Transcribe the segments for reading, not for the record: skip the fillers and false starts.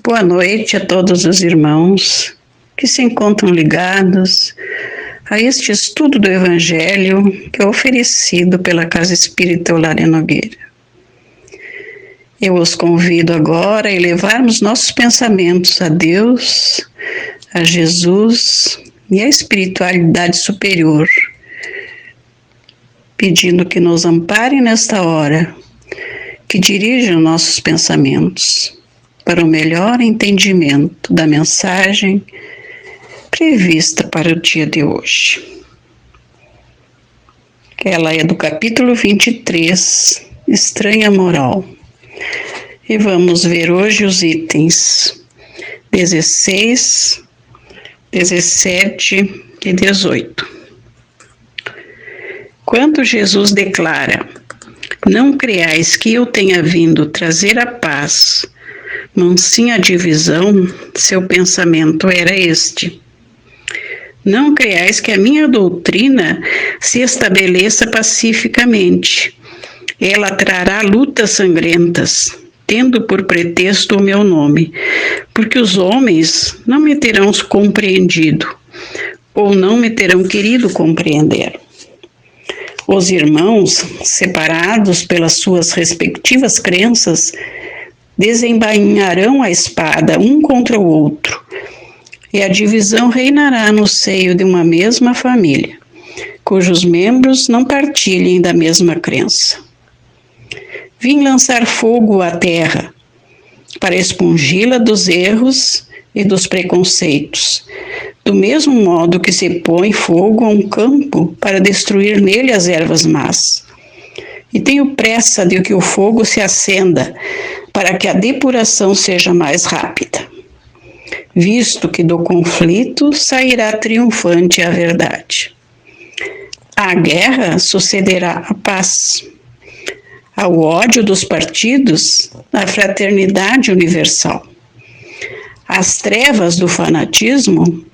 Boa noite a todos os irmãos que se encontram ligados a este estudo do Evangelho que é oferecido pela Casa Espírita Eulália Nogueira. Eu os convido agora a elevarmos nossos pensamentos a Deus, a Jesus e à espiritualidade superior, pedindo que nos amparem nesta hora, que dirijam nossos pensamentos para o melhor entendimento da mensagem prevista para o dia de hoje. Ela é do capítulo 23, Estranha Moral. E vamos ver hoje os itens 16, 17 e 18. Quando Jesus declara: "Não creais que eu tenha vindo trazer a paz, mas sim a divisão", seu pensamento era este: "Não creais que a minha doutrina se estabeleça pacificamente. Ela trará lutas sangrentas, tendo por pretexto o meu nome, porque os homens não me terão compreendido, ou não me terão querido compreender. Os irmãos, separados pelas suas respectivas crenças, desembainharão a espada um contra o outro, e a divisão reinará no seio de uma mesma família, cujos membros não partilhem da mesma crença. Vim lançar fogo à terra, para expungi-la dos erros e dos preconceitos, do mesmo modo que se põe fogo a um campo para destruir nele as ervas más. E tenho pressa de que o fogo se acenda, para que a depuração seja mais rápida, visto que do conflito sairá triunfante a verdade. À guerra sucederá a paz. Ao ódio dos partidos, a fraternidade universal. Às trevas do fanatismo,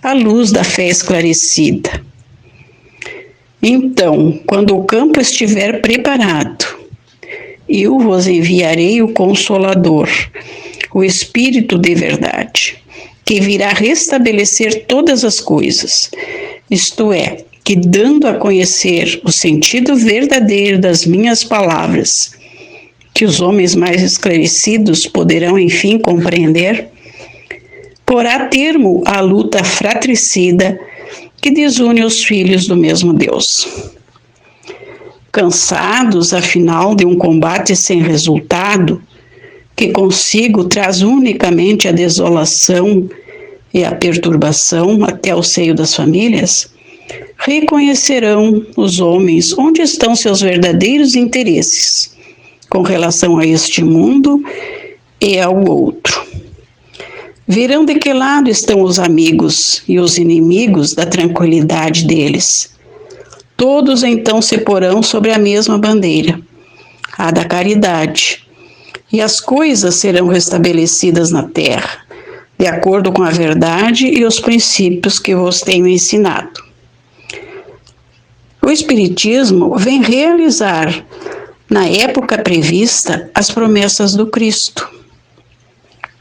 a luz da fé esclarecida. Então, quando o campo estiver preparado, eu vos enviarei o Consolador, o Espírito de verdade, que virá restabelecer todas as coisas, isto é, que dando a conhecer o sentido verdadeiro das minhas palavras, que os homens mais esclarecidos poderão enfim compreender, porá termo à luta fratricida que desune os filhos do mesmo Deus. Cansados, afinal, de um combate sem resultado, que consigo traz unicamente a desolação e a perturbação até o seio das famílias, reconhecerão os homens onde estão seus verdadeiros interesses com relação a este mundo e ao outro. Verão de que lado estão os amigos e os inimigos da tranquilidade deles. Todos então se porão sobre a mesma bandeira, a da caridade, e as coisas serão restabelecidas na terra, de acordo com a verdade e os princípios que vos tenho ensinado. O Espiritismo vem realizar, na época prevista, as promessas do Cristo.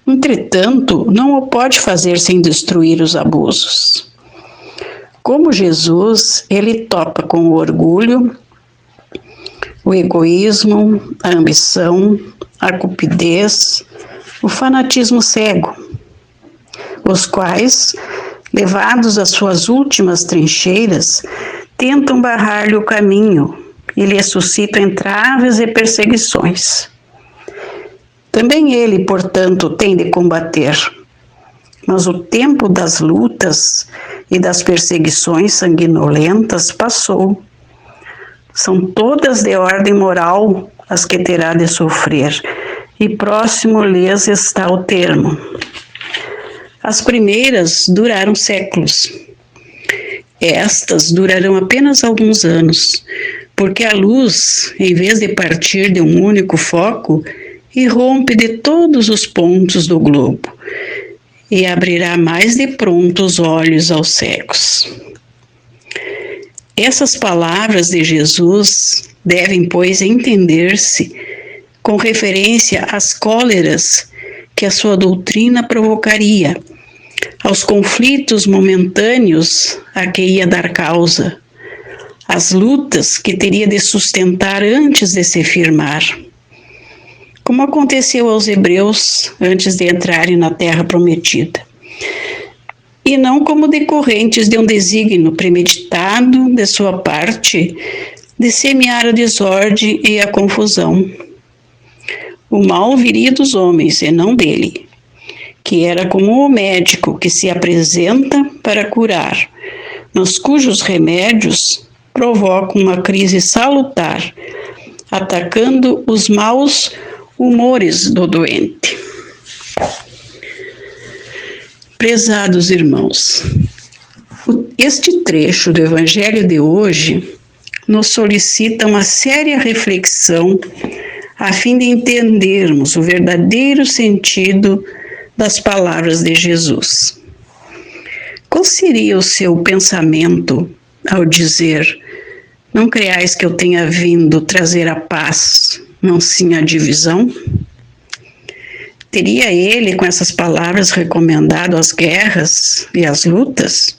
Entretanto, não o pode fazer sem destruir os abusos. Como Jesus, ele topa com o orgulho, o egoísmo, a ambição, a cupidez, o fanatismo cego, os quais, levados às suas últimas trincheiras, tentam barrar-lhe o caminho e lhe suscitam entraves e perseguições. Também ele, portanto, tem de combater, mas o tempo das lutas e das perseguições sanguinolentas passou. São todas de ordem moral as que terá de sofrer, e próximo lhes está o termo. As primeiras duraram séculos. Estas durarão apenas alguns anos, porque a luz, em vez de partir de um único foco, irrompe de todos os pontos do globo e abrirá mais de pronto os olhos aos cegos. Essas palavras de Jesus devem, pois, entender-se com referência às cóleras que a sua doutrina provocaria, aos conflitos momentâneos a que ia dar causa, às lutas que teria de sustentar antes de se firmar. Como aconteceu aos hebreus antes de entrarem na terra prometida. E não como decorrentes de um desígnio premeditado de sua parte de semear a desordem e a confusão. O mal viria dos homens e não dele, que era como o médico que se apresenta para curar, mas cujos remédios provocam uma crise salutar, atacando os maus humores do doente. Prezados irmãos, este trecho do Evangelho de hoje nos solicita uma séria reflexão a fim de entendermos o verdadeiro sentido das palavras de Jesus. Qual seria o seu pensamento ao dizer: não creais que eu tenha vindo trazer a paz, não sim a divisão? Teria ele, com essas palavras, recomendado as guerras e as lutas?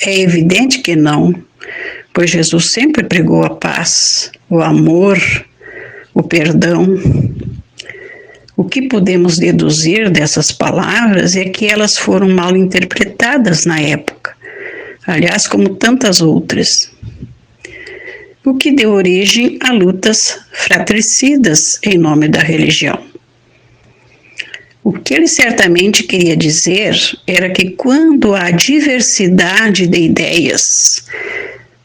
É evidente que não, pois Jesus sempre pregou a paz, o amor, o perdão. O que podemos deduzir dessas palavras é que elas foram mal interpretadas na época, aliás, como tantas outras, o que deu origem a lutas fratricidas em nome da religião. O que ele certamente queria dizer era que quando há diversidade de ideias,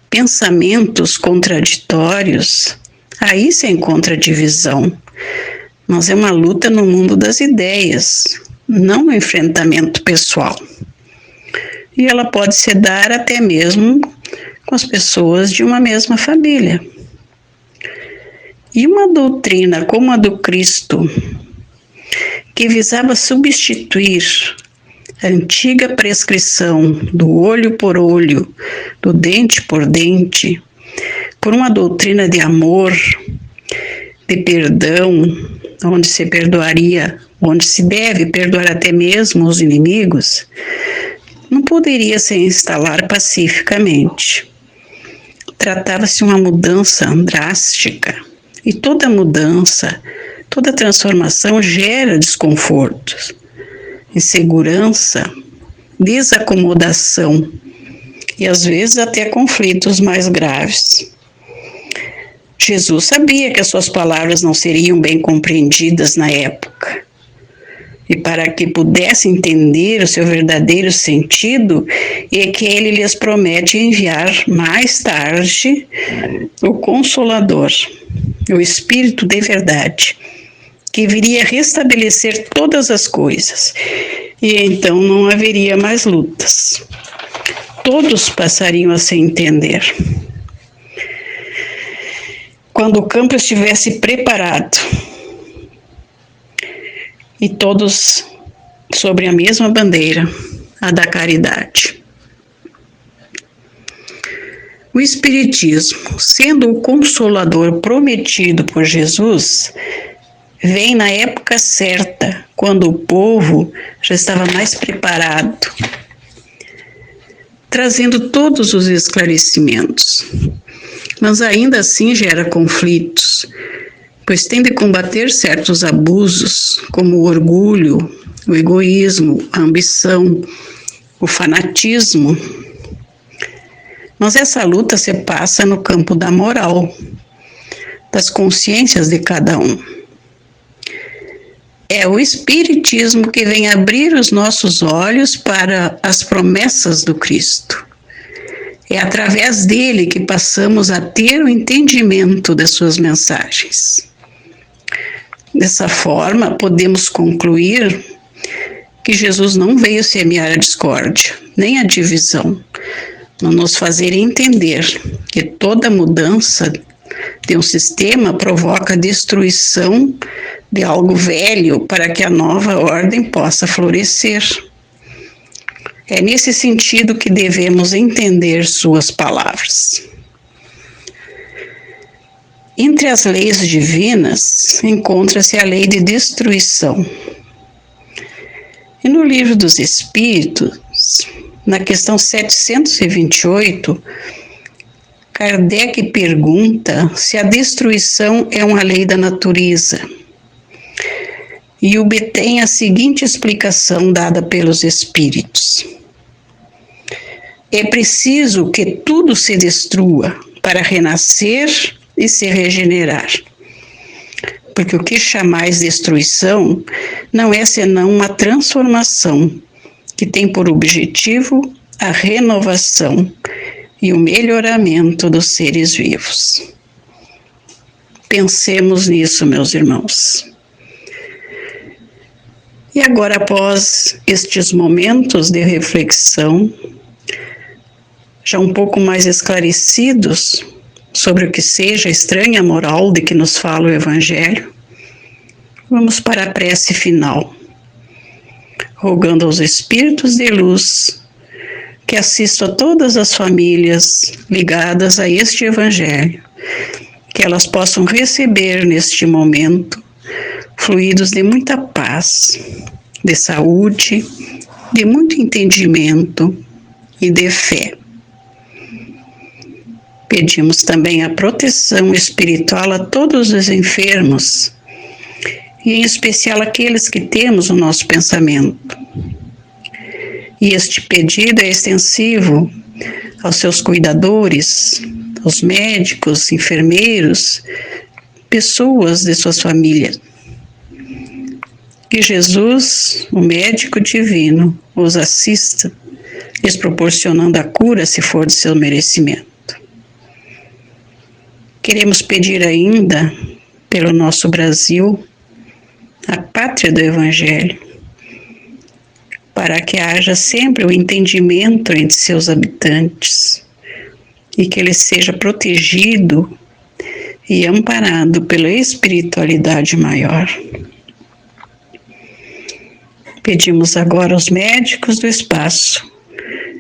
pensamentos contraditórios, aí se encontra divisão. Mas é uma luta no mundo das ideias, não um enfrentamento pessoal. E ela pode se dar até mesmo com as pessoas de uma mesma família. E uma doutrina como a do Cristo, que visava substituir a antiga prescrição do olho por olho, do dente por dente, por uma doutrina de amor, de perdão, onde se perdoaria, onde se deve perdoar até mesmo os inimigos, não poderia se instalar pacificamente. Tratava-se de uma mudança drástica, e toda mudança, toda transformação gera desconfortos, insegurança, desacomodação e às vezes até conflitos mais graves. Jesus sabia que as suas palavras não seriam bem compreendidas na época. E para que pudesse entender o seu verdadeiro sentido, é que ele lhes promete enviar mais tarde o Consolador, o Espírito de verdade, que viria restabelecer todas as coisas. E então não haveria mais lutas. Todos passariam a se entender. Quando o campo estivesse preparado, e todos sobre a mesma bandeira, a da caridade. O Espiritismo, sendo o Consolador prometido por Jesus, vem na época certa, quando o povo já estava mais preparado, trazendo todos os esclarecimentos. Mas ainda assim gera conflitos, pois tem de combater certos abusos, como o orgulho, o egoísmo, a ambição, o fanatismo. Mas essa luta se passa no campo da moral, das consciências de cada um. É o Espiritismo que vem abrir os nossos olhos para as promessas do Cristo. É através dele que passamos a ter o entendimento das suas mensagens. Dessa forma, podemos concluir que Jesus não veio semear a discórdia, nem a divisão, mas nos fazer entender que toda mudança de um sistema provoca a destruição de algo velho para que a nova ordem possa florescer. É nesse sentido que devemos entender suas palavras. Entre as leis divinas, encontra-se a lei de destruição. E no Livro dos Espíritos, na questão 728, Kardec pergunta se a destruição é uma lei da natureza. E obtém a seguinte explicação dada pelos Espíritos. É preciso que tudo se destrua para renascer e se regenerar. Porque o que chamais destruição não é senão uma transformação que tem por objetivo a renovação e o melhoramento dos seres vivos. Pensemos nisso, meus irmãos. E agora, após estes momentos de reflexão, já um pouco mais esclarecidos sobre o que seja a estranha moral de que nos fala o Evangelho, vamos para a prece final, rogando aos Espíritos de luz que assistam a todas as famílias ligadas a este Evangelho, que elas possam receber neste momento fluidos de muita paz, de saúde, de muito entendimento e de fé. Pedimos também a proteção espiritual a todos os enfermos, e em especial aqueles que temos no nosso pensamento. E este pedido é extensivo aos seus cuidadores, aos médicos, enfermeiros, pessoas de suas famílias. Que Jesus, o médico divino, os assista, lhes proporcionando a cura se for de seu merecimento. Queremos pedir ainda pelo nosso Brasil, a pátria do Evangelho, para que haja sempre o entendimento entre seus habitantes e que ele seja protegido e amparado pela espiritualidade maior. Pedimos agora aos médicos do espaço,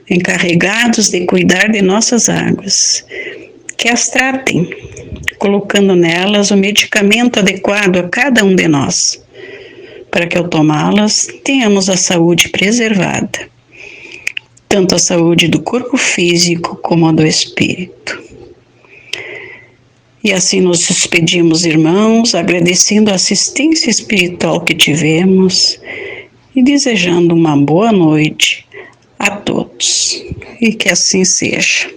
encarregados de cuidar de nossas águas, que as tratem, colocando nelas o medicamento adequado a cada um de nós, para que ao tomá-las tenhamos a saúde preservada, tanto a saúde do corpo físico como a do espírito. E assim nos despedimos, irmãos, agradecendo a assistência espiritual que tivemos e desejando uma boa noite a todos. E que assim seja.